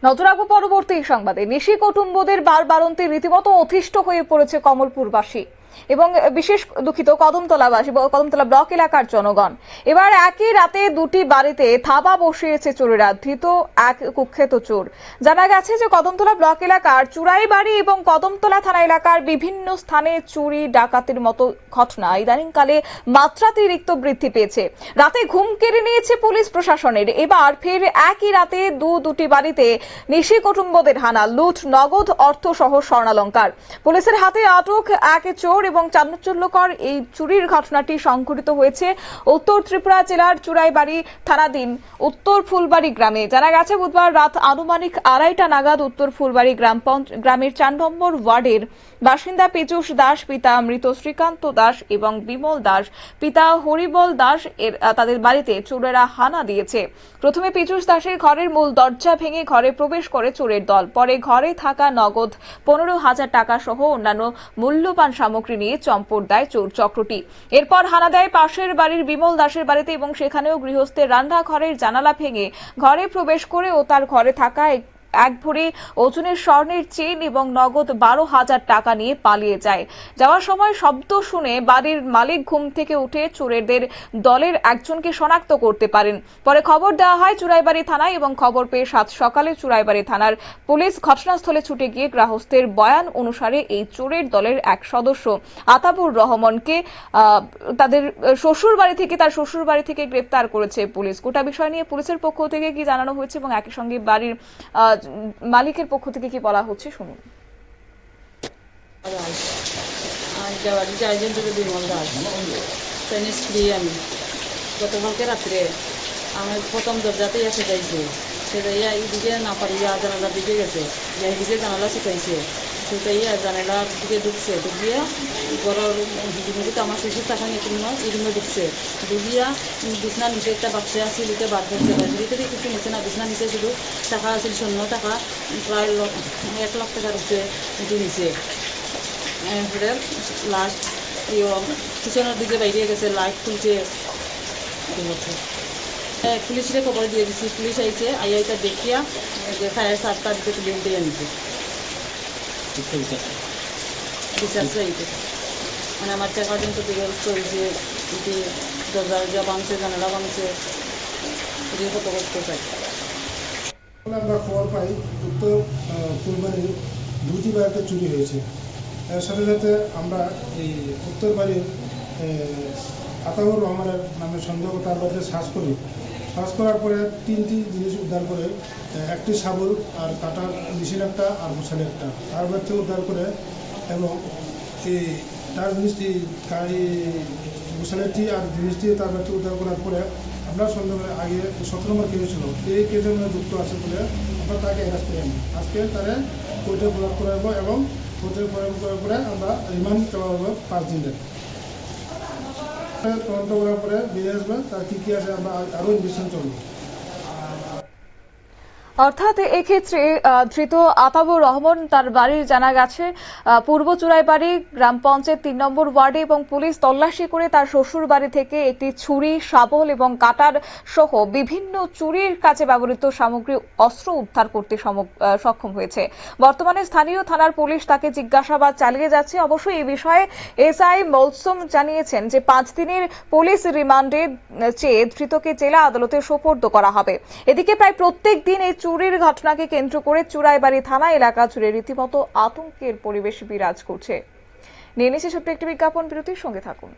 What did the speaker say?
নজর রাখবো পরবর্তী সংবাদে। নিশি কুটুম্বদের বারবারন্তে রীতিমতো অতিষ্ঠ হয়ে পড়েছে কমলপুরবাসী এবং বিশেষ দুঃখিত কদমতলা ব্লক এলাকার জনগণ। এবার একই রাতে দুটি বাড়িতে থাবা বসিয়েছে চোরেরা। ধৃত এক কুখ্যাত চোর। জানা গেছে যে কদমতলা ব্লক এলাকার চুরাইবাড়ি এবং কদমতলা থানা এলাকার বিভিন্ন স্থানে চুরি ডাকাতির মতো ঘটনা ইদানিংকালে মাত্রাতিরিক্ত বৃদ্ধি পেয়েছে। রাতে ঘুম কেড়ে নিয়েছে পুলিশ প্রশাসনের। এবার ফের একই রাতে দুটি বাড়িতে নিশি কুটুম্বদের হানা, লুট, নগদ অর্থ সহ স্বর্ণালংকার। পুলিশের হাতে আটক এক চোর এবং চাঞ্চল্যকর এই চুরির ঘটনাটি সংঘটিত হয়েছে উত্তর ত্রিপুরা জেলার চুরাইবাড়ি থানাধীন উত্তর ফুলবাড়ি গ্রামে। জানা গেছে বুধবার রাত আনুমানিক 2:30টা নাগাদ উত্তর ফুলবাড়ি গ্রামের 4 নম্বর ওয়ার্ডের বাসিন্দা পীযূষ দাস, পিতা মৃত শ্রীকান্ত দাস এবং বিমল দাস, পিতা হরিবল দাস তাদের বাড়িতে চোরেরা হানা দিয়েছে। প্রথমে পীযূষ দাসের ঘরের মূল দরজা ভেঙে ঘরে প্রবেশ করে চোরের দল। পরে ঘরে থাকা নগদ 15,000 টাকা সহ অন্যান্য মূল্যবান সামগ্রী নিয়ে চম্পট দেয় চোর চক্রটি। এরপর হানা দেয় পাশের বাড়ির বিমল দাসের বাড়িতে এবং সেখানেও গৃহস্থের রান্নাঘরের জানালা ভেঙে ঘরে প্রবেশ করে ও তার ঘরে থাকা এক ভরি ওজনের স্বর্ণের চেন এবং নগদ 12,000 টাকা নিয়ে পালিয়ে যায়। যাওয়ার সময় শব্দ শুনে বাড়ির মালিক ঘুম থেকে উঠে চোরেদের দলের একজনকে শনাক্ত করতে পারেন। পরে খবর দেওয়া হয় চুরাইবাড়ি থানায় এবং খবর পেয়ে সাত সকালে চুরাইবাড়ি থানার পুলিশ ঘটনাস্থলে ছুটে গিয়ে গৃহস্থের বয়ান অনুসারে এই চোরের দলের এক সদস্য আতাবুর রহমানকে তার শ্বশুর বাড়ি থেকে গ্রেফতার করেছে পুলিশ। গোটা বিষয় নিয়ে পুলিশের পক্ষ থেকে কি জানানো হয়েছে এবং একই সঙ্গে বাড়ির মালিকের পক্ষ থেকে কি বলা হচ্ছে শুনুন। গতকালকে রাত্রে আমি প্রথম দরজাতেই এসে যাইছি, সে যাইয়া এইদিকে না পারিয়া জানালার দিকে গেছে, এইদিকে জানালা শিখাইছে, শিখাইয়া জানালার দিকে ঢুকছে, ঢুকিয়া ঘরের রুমে আমার শ্বশুর টাকা নিয়ে এই রুমে ঢুকছে, ঢুকিয়া বিছনা নিচে একটা বাক্সে আসি লিখে বার করছে, ভিতরে কিছু নিচে না, বিছনা নিচে শুধু টাকা আছিল, স্বর্ণ টাকা প্রায় 1 লাখ টাকার উপরে উঠে নিছে। এরপরে লাস্ট কিচেনের দিকে বাইরে গেছে, লাইট খুলছে, পুলিশকে খবর দিয়ে দিচ্ছি, পুলিশ আইছে, আইয়াইটা দেখিয়া ফায়ার সার্ভিস দিতে তুলে দিয়ে আনছে বিচার চাইতে। মানে আমার টাকা কিন্তু বিরক্ত হয়েছে, দরজা ভাঙছে, জানালা ভাঙছে, কত করতে চাই। আমরা খবর পাই উত্তর ফুলবাড়ির দুটি বাড়িতে চুরি হয়েছে। এর সাথে সাথে আমরা এই উত্তর বাড়ির আতাউর রহমানের নামে সন্দেহ তার বাড়িতে সার্চ করার পরে 3টি জিনিস উদ্ধার করে, একটি শাবল আর কাটার মেশিন একটা আর মশালি একটা তার বাড়িতে উদ্ধার করে, এবং এই তার জিনিসটি মশালিটি আর জিনিসটি তার বাড়িতে উদ্ধার করার পরে আমরা সন্দেহ আগে 17 নম্বর কেস ছিল, এই কেসের মধ্যে যুক্ত আছে বলে আমরা তাকে অ্যারেস্ট করে আনি। আজকে তারা কোর্টে প্রয়োগ করাবো এবং কোর্টে প্রয়োগ করার পরে আমরা রিমান্ড দেওয়া হবে 5 দিনের। তদন্ত করার পরে বেরিয়ে আসবে তার কি আছে, আমরা আরো ইনভেস্টিগেশন চলবে। অর্থাৎ এক্ষেত্রে ধৃত আতাবুর রহমান তার বাড়ির জানা গেছে পূর্ব চুরাইবাড়ি গ্রাম পঞ্চায়েত 3 নম্বর ওয়ার্ডে, এবং পুলিশ তল্লাশি করে তার শ্বশুর বাড়ি থেকে একটি ছুরি, শাবল এবং কাটার সহ বিভিন্ন চুরির কাজে ব্যবহৃত সামগ্রী, অস্ত্র উদ্ধার করতে সক্ষম হয়েছে। বর্তমানে স্থানীয় থানার পুলিশ তাকে জিজ্ঞাসাবাদ চালিয়ে যাচ্ছে। অবশ্যই এই বিষয়ে এসআই মলসুম জানিয়েছেন যে 5 দিনের পুলিশ রিমান্ডে চেয়ে ধৃতকে জেলা আদালতে সোপর্দ করা হবে। এদিকে প্রায় প্রত্যেক দিন এই চুরির ঘটনাকে কেন্দ্র করে চুরাইবাড়ি থানা এলাকা জুড়ে রীতিমতো আতঙ্কের পরিবেশ বিরাজ করছে। নিয়ে নিচ্ছে ছোট্ট একটি বিজ্ঞাপন বিরতির, সঙ্গে থাকুন।